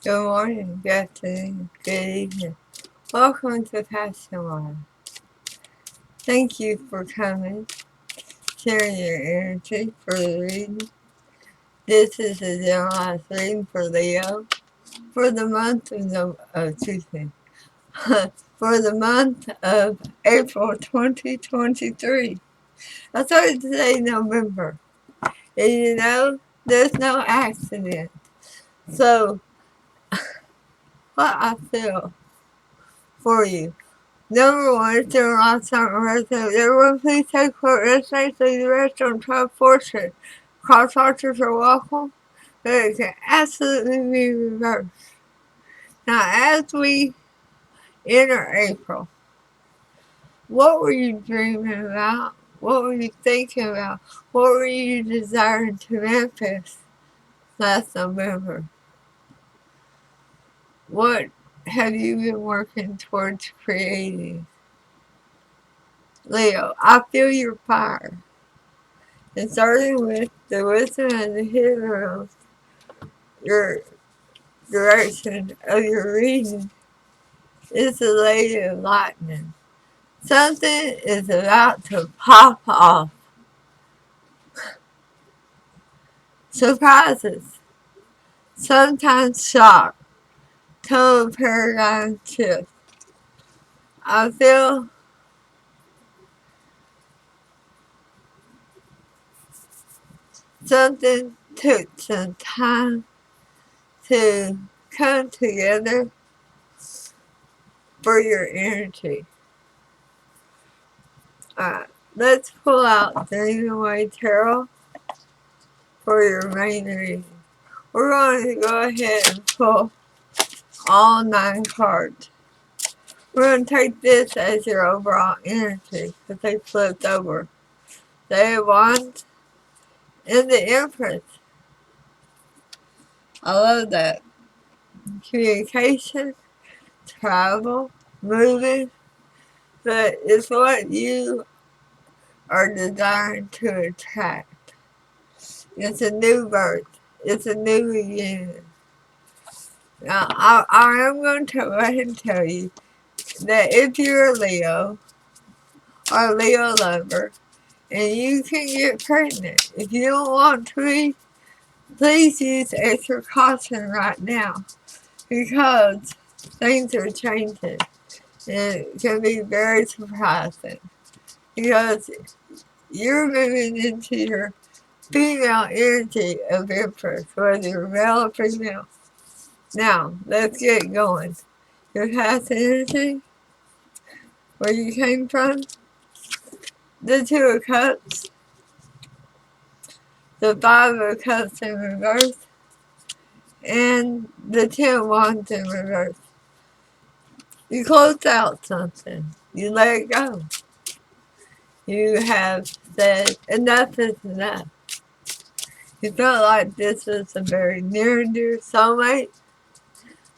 Good morning, good afternoon, good evening. Welcome to PassionWater. Thank you for coming, sharing your energy for the reading. This is a generalized reading for Leo for the month for the month of April 2023. I started to say November. And you know, there's no accident. So, what I feel for you. Number one, it's your last time restaurant. Everyone please take quote restraints leave the restaurant try portion. Cross archers are welcome, but it can absolutely be reversed. Now, as we enter April, what were you dreaming about? What were you thinking about? What were you desiring to manifest last November? What have you been working towards creating? Leo, I feel your fire. And starting with the wisdom and the hidden your direction of your reading is the Lady of Lightning. Something is about to pop off. Surprises, sometimes shock, total paradigm shift. I feel something took some time to come together for your energy. Alright, let's pull out the PassionWaterTarot for your main reading. We're going to go ahead and pull all 9 cards. We're going to take this as your overall energy because they flipped over. They want and the Empress. I love that. Communication, travel, moving, but it's what you are designed to attract. It's a new birth. It's a new beginning. Now, I am going to go ahead and tell you that if you're a Leo or a Leo lover and you can get pregnant, if you don't want to be, please use extra caution right now because things are changing and it can be very surprising because you're moving into your female energy of Empress, whether you're male or female. Now, let's get going. Your past energy, where you came from, the Two of Cups, the Five of Cups in reverse, and the Ten of Wands in reverse. You closed out something. You let it go. You have said, enough is enough. You felt like this was a very near and dear soulmate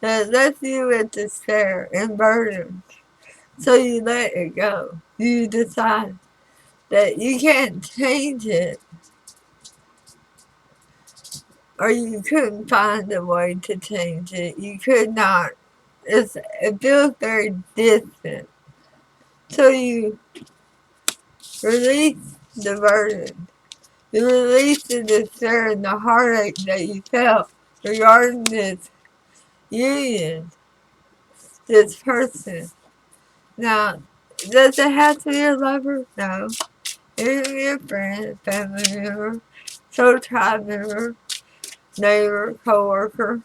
that left you with despair and burden. So you let it go. You decide that you can't change it, or you couldn't find a way to change it. You could not. It feels very distant. So you release the burden. You release the despair and the heartache that you felt regarding this union, this person. Now, does it have to be a lover? No. It can be a friend, family member, soul tribe member, neighbor, co-worker,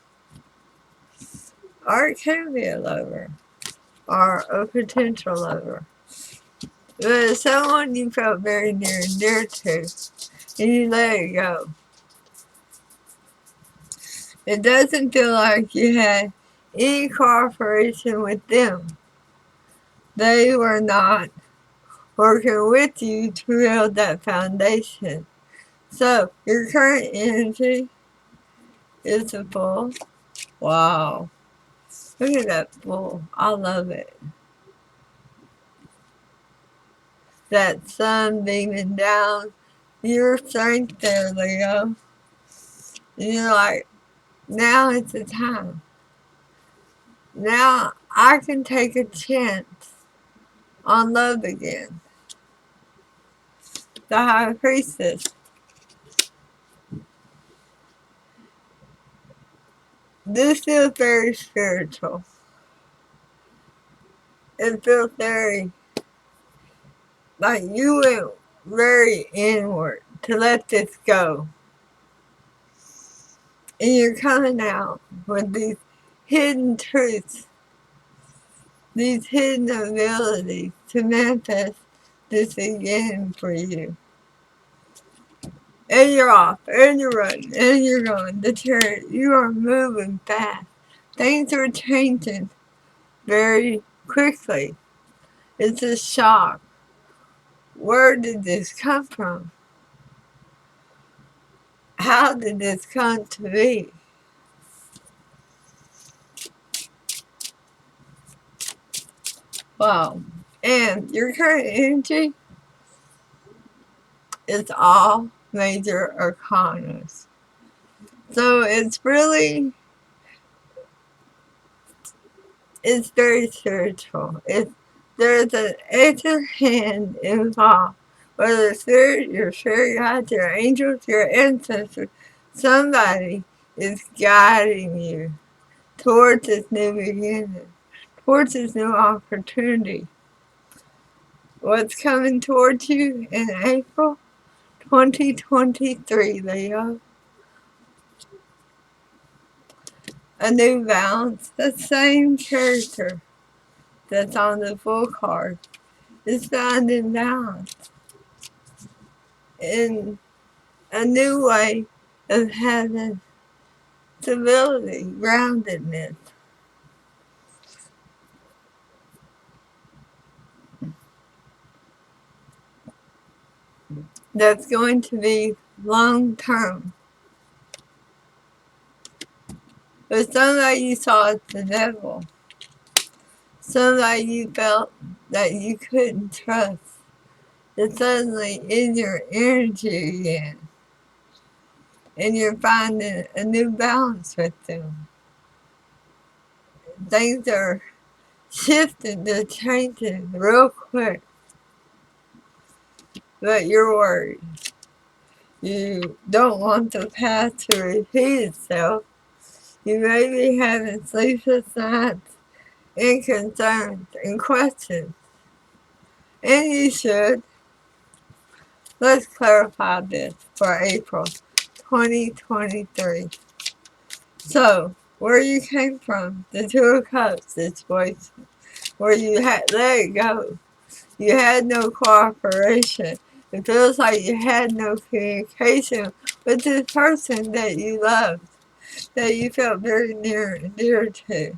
or it can be a lover, or a potential lover. But it's someone you felt very near and dear to, and you let it go. It doesn't feel like you had any cooperation with them. They were not working with you to build that foundation. So, your current energy is a bull. Wow. Look at that bull. I love it. That sun beaming down your strength there, Leo. And you're like, now is the time. Now I can take a chance on love again. The High Priestess. This feels very spiritual. It feels very like you went very inward to let this go. And you're coming out with these hidden truths, these hidden abilities to manifest this again for you. And you're off, and you're running, and you're going. The chariot, you are moving fast. Things are changing very quickly. It's a shock. Where did this come from? How did this come to be? Wow. And your current energy is all major arcanas. So it's very spiritual. There's an extra hand involved. Whether it's spirit, your fairy gods, your angels, your ancestors, somebody is guiding you towards this new beginning, towards this new opportunity. What's coming towards you in April 2023, Leo? A new balance. The same character that's on the full card is found in balance. In a new way of having stability, groundedness. That's going to be long term. But somebody you saw as the devil. Somebody you felt that you couldn't trust. It's suddenly in your energy again. And you're finding a new balance with them. Things are shifting, they're changing real quick. But you're worried. You don't want the past to repeat itself. You may be having sleepless nights and concerns and questions. And you should. Let's clarify this for April 2023. So, where you came from, the Two of Cups situation, where you had let it go. You had no cooperation. It feels like you had no communication with this person that you loved, that you felt very near and dear to.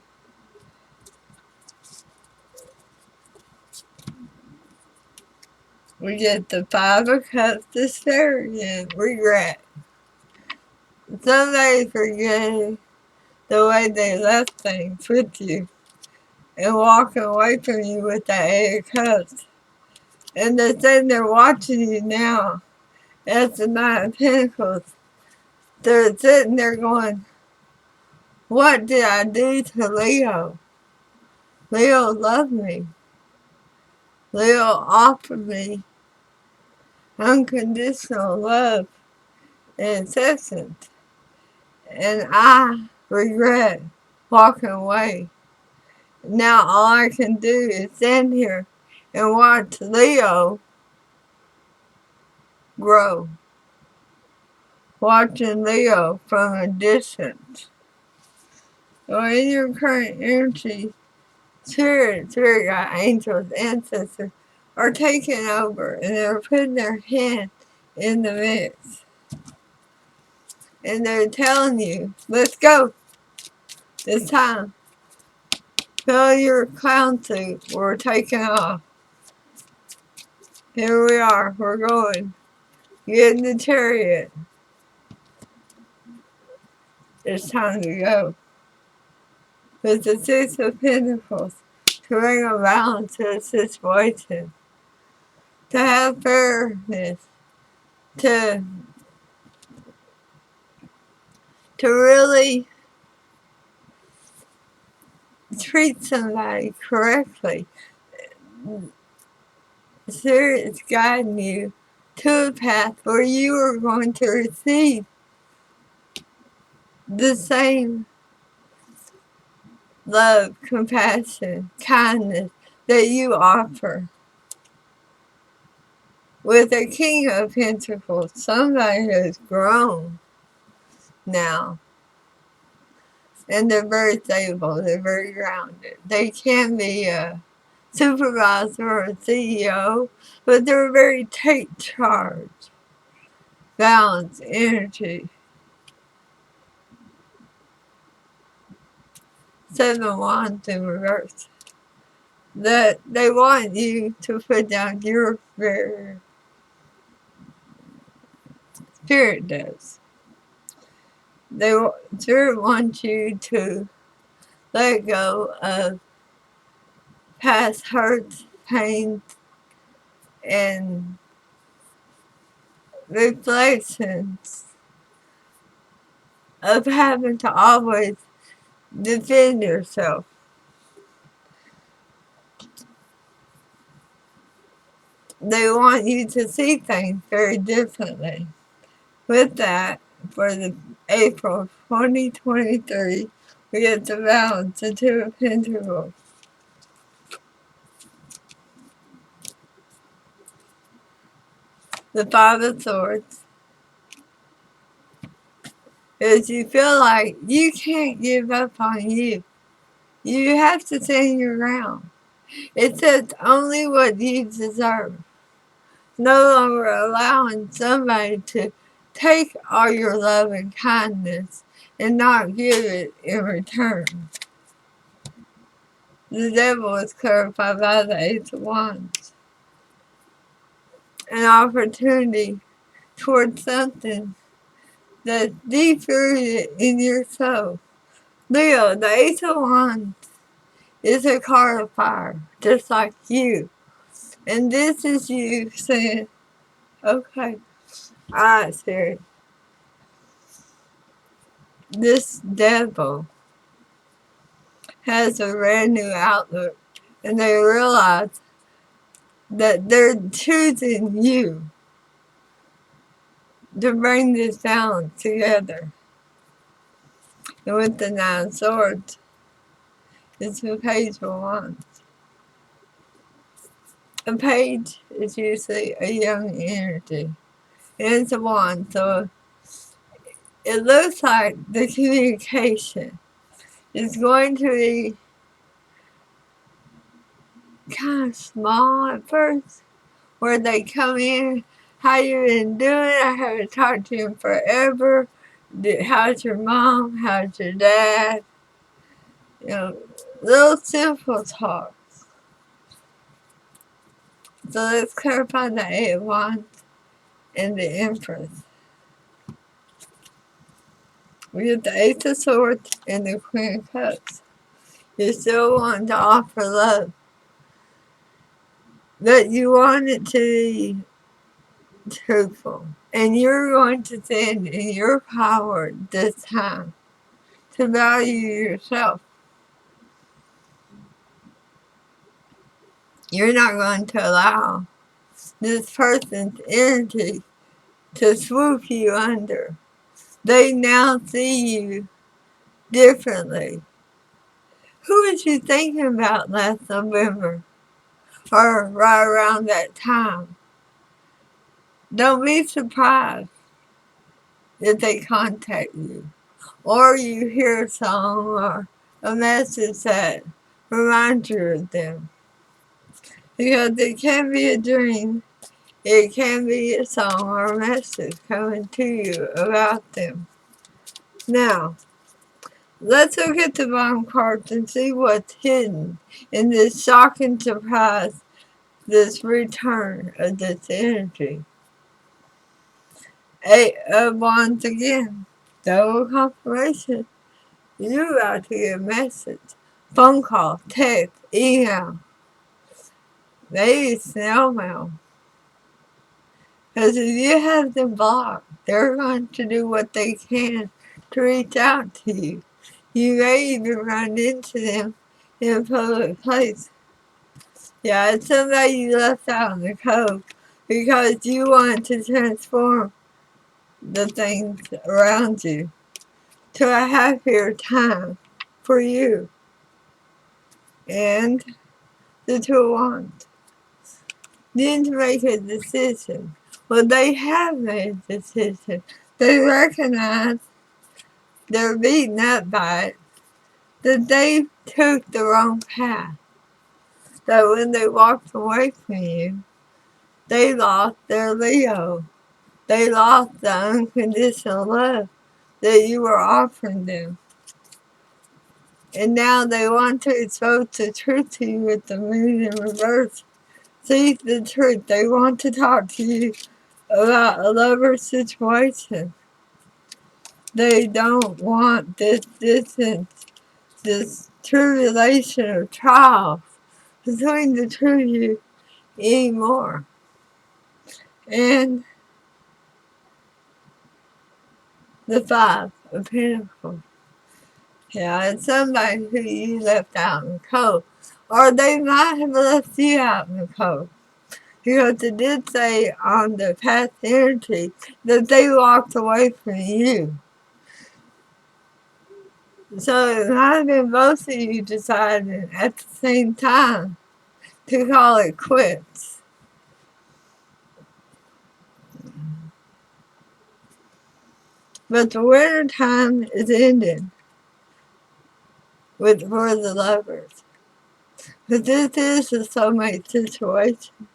We get the Five of Cups, despair again, regret. Somebody forgetting the way they left things with you and walking away from you with that Eight of Cups. And they're saying they're watching you now as the Nine of Pentacles. They're sitting there going, what did I do to Leo? Leo loved me. Leo offered me unconditional love and acceptance. And I regret walking away. Now all I can do is stand here and watch Leo grow. Watching Leo from a distance. So in your current energy, spirit guide, angels, ancestors are taking over and they're putting their hand in the mix. And they're telling you, let's go. It's time. Fill your clown suit. We're taking off. Here we are. We're going. Get in the chariot. It's time to go. With the Six of Pentacles, to bring a balance to the situation. To have fairness. To really treat somebody correctly. Spirit's guiding you to a path where you are going to receive the same love, compassion, kindness that you offer. With the King of Pentacles, somebody has grown now. And they're very stable, they're very grounded. They can be a supervisor or a CEO, but they're very take charge, balance, energy. 7 Wands in reverse. That they want you to put down your barrier. Spirit does. Spirit wants you to let go of past hurts, pains, and reflections of having to always defend yourself. They want you to see things very differently. With that, for the April 2023, we get to balance the 2 of Pentacles. The 5 of Swords. Is you feel like you can't give up on you. You have to stand your ground. It says only what you deserve. No longer allowing somebody to take all your love and kindness and not give it in return. The devil is clarified by the 8 of Wands. An opportunity towards something that's deep-rooted in your soul. Leo, the 8 of Wands is a card of fire, just like you. And this is you saying, okay, alright, Spirit. This devil has a brand new outlook, and they realize that they're choosing you to bring this balance together. And with the 9 of Swords, it's a Page of Wands. A page is usually a young energy. And it's a wand, so it looks like the communication is going to be kind of small at first, where they come in, how you been doing? I haven't talked to you in forever. How's your mom? How's your dad? You know, little simple talk. So let's clarify the 8 of Wands and the Empress. We get the 8 of Swords and the Queen of Cups. You still want to offer love, but you want it to be truthful. And you're going to stand in your power this time to value yourself. You're not going to allow this person's energy to swoop you under. They now see you differently. Who was you thinking about last November? Or right around that time? Don't be surprised if they contact you. Or you hear a song or a message that reminds you of them. Because it can be a dream, it can be a song or a message coming to you about them. Now, let's look at the bottom cards and see what's hidden in this shocking surprise, this return of this energy. 8 of Wands again. Double confirmation. You're about to get a message. Phone call, text, email. Maybe snail mail. Because if you have them blocked, they're going to do what they can to reach out to you. You may even run into them in a public place. Yeah, it's somebody you left out in the cold because you want to transform the things around you to a happier time for you. And the Two of Wands need to make a decision. Well, they have made a decision. They recognize they're beaten up by it, that they took the wrong path. That when they walked away from you, they lost their Leo. They lost the unconditional love that you were offering them. And now they want to expose the truth to you with the moon in reverse. See the truth. They want to talk to you about a lover situation. They don't want this distance, this tribulation or trials between the two of you anymore. And the Five of Pentacles. Yeah, it's somebody who you left out in the cold. Or they might have left you out in the cold. Because it did say on the past energy that they walked away from you. So it might have been both of you deciding at the same time to call it quits. But the winter time is ending for the lovers. But this is a soulmate situation.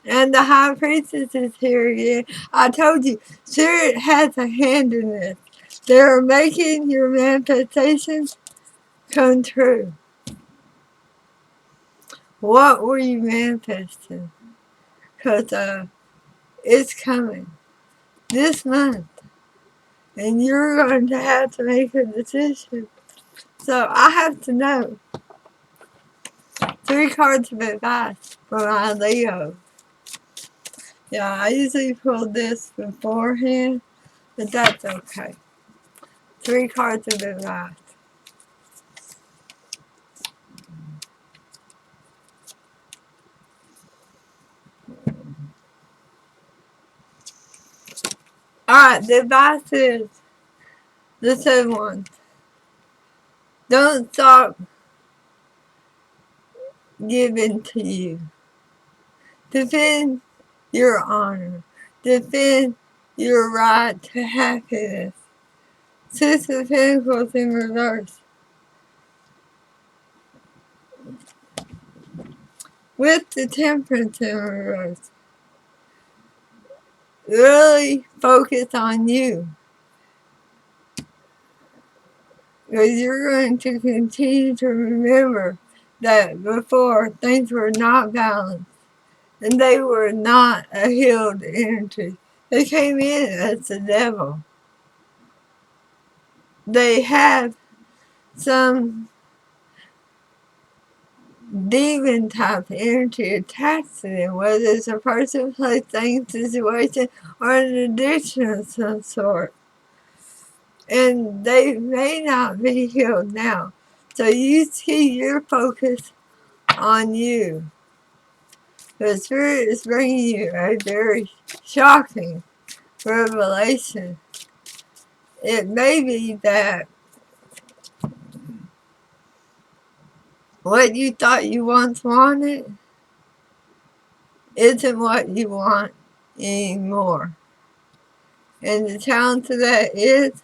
And the High Priestess is here again. I told you, Spirit has a hand in this. They're making your manifestations come true. What were you manifesting? Because it's coming this month. And you're going to have to make a decision. So I have to know 3 cards of advice for my Leo. Yeah, I usually pull this beforehand, but that's okay. 3 cards of advice. Alright, the advice is the same one. Don't stop giving to you. Defend your honor. Defend your right to happiness. 6 of Pentacles in reverse. With the Temperance in reverse. Really focus on you. Because you're going to continue to remember that before things were not balanced. And they were not a healed energy. They came in as the devil. They had some demon type energy attached to them, whether it's a person, place, thing, situation, or an addiction of some sort. And they may not be healed now. So you see your focus on you. The Spirit is bringing you a very shocking revelation. It may be that what you thought you once wanted isn't what you want anymore. And the challenge to that is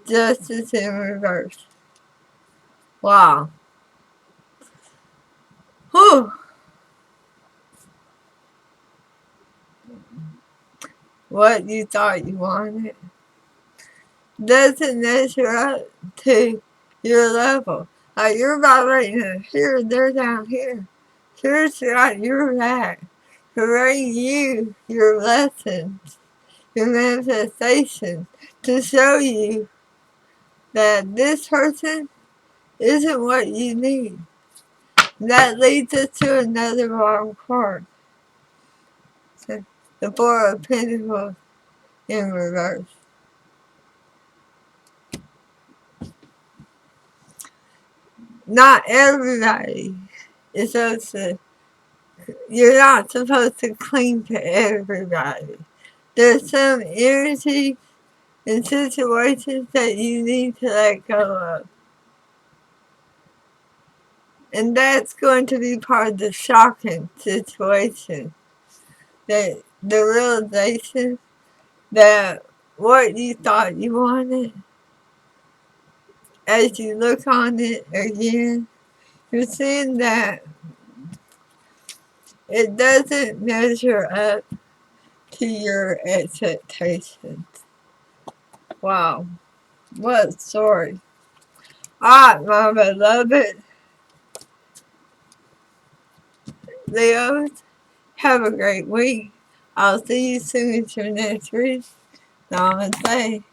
justice in reverse. Wow. Whew. What you thought you wanted doesn't measure up to your level. Like you're vibrating here, they're down here. Spirit's got your back to bring you your lessons, your manifestation, to show you that this person isn't what you need. That leads us to another wrong card. So, the Four of Pentacles in reverse. not everybody is supposed to, you're not supposed to cling to everybody. There's some energy and situations that you need to let go of. And that's going to be part of the shocking situation. That the realization that what you thought you wanted, as you look on it again, you're seeing that it doesn't measure up to your expectations. Wow, what a story. Alright, my beloved Leos, have a great week. I'll see you soon at your next read. Namaste.